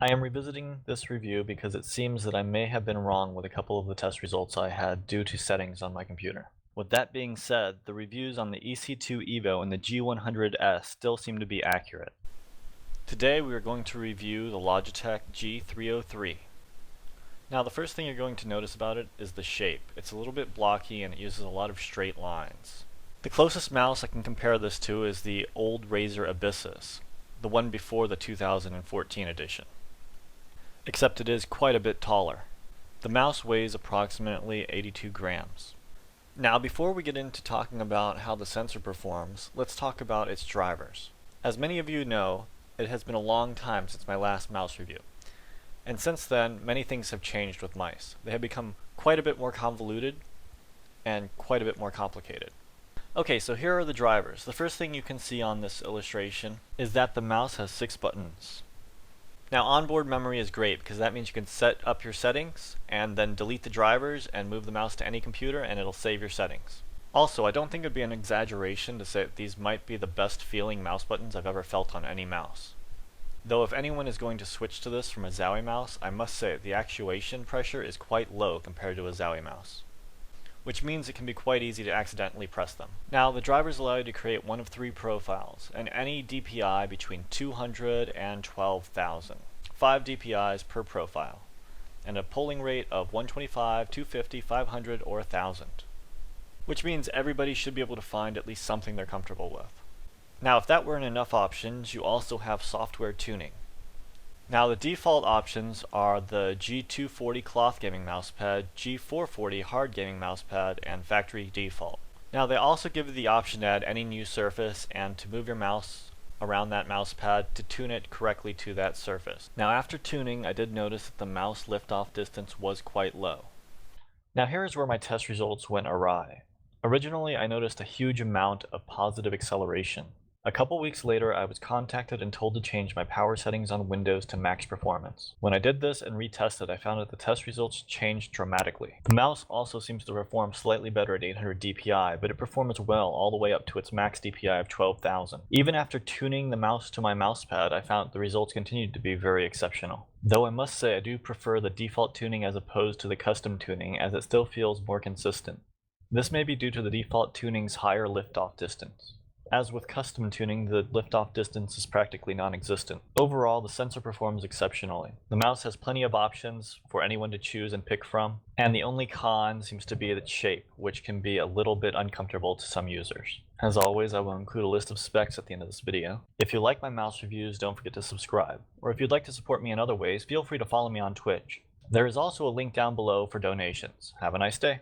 I am revisiting this review because it seems that I may have been wrong with a couple of the test results I had due to settings on my computer. With that being said, the reviews on the EC2 Evo and the G100S still seem to be accurate. Today we are going to review the Logitech G303. Now the first thing you're going to notice about it is the shape. It's a little bit blocky and it uses a lot of straight lines. The closest mouse I can compare this to is the old Razer Abyssus, the one before the 2014 edition. Except it is quite a bit taller. The mouse weighs approximately 82 grams. Now before we get into talking about how the sensor performs, let's talk about its drivers. As many of you know, it has been a long time since my last mouse review. And since then, many things have changed with mice. They have become quite a bit more convoluted and quite a bit more complicated. Okay, so here are the drivers. The first thing you can see on this illustration is that the mouse has 6 buttons. Now onboard memory is great because that means you can set up your settings and then delete the drivers and move the mouse to any computer and it'll save your settings. Also, I don't think it would be an exaggeration to say that these might be the best feeling mouse buttons I've ever felt on any mouse. Though if anyone is going to switch to this from a Zowie mouse, I must say the actuation pressure is quite low compared to a Zowie mouse, which means it can be quite easy to accidentally press them. Now the drivers allow you to create one of 3 profiles, and any DPI between 200 and 12,000. 5 DPIs per profile, and a polling rate of 125, 250, 500, or 1000. Which means everybody should be able to find at least something they're comfortable with. Now if that weren't enough options, you also have software tuning. Now the default options are the G240 cloth gaming mousepad, G440 hard gaming mousepad, and factory default. Now they also give you the option to add any new surface and to move your mouse around that mousepad to tune it correctly to that surface. Now after tuning, I did notice that the mouse liftoff distance was quite low. Now here is where my test results went awry. Originally I noticed a huge amount of positive acceleration. A couple weeks later, I was contacted and told to change my power settings on Windows to max performance. When I did this and retested, I found that the test results changed dramatically. The mouse also seems to perform slightly better at 800 DPI, but it performs well all the way up to its max DPI of 12,000. Even after tuning the mouse to my mousepad, I found the results continued to be very exceptional. Though I must say I do prefer the default tuning as opposed to the custom tuning, as it still feels more consistent. This may be due to the default tuning's higher liftoff distance. As with custom tuning, the liftoff distance is practically non-existent. Overall, the sensor performs exceptionally. The mouse has plenty of options for anyone to choose and pick from, and the only con seems to be its shape, which can be a little bit uncomfortable to some users. As always, I will include a list of specs at the end of this video. If you like my mouse reviews, don't forget to subscribe. Or if you'd like to support me in other ways, feel free to follow me on Twitch. There is also a link down below for donations. Have a nice day.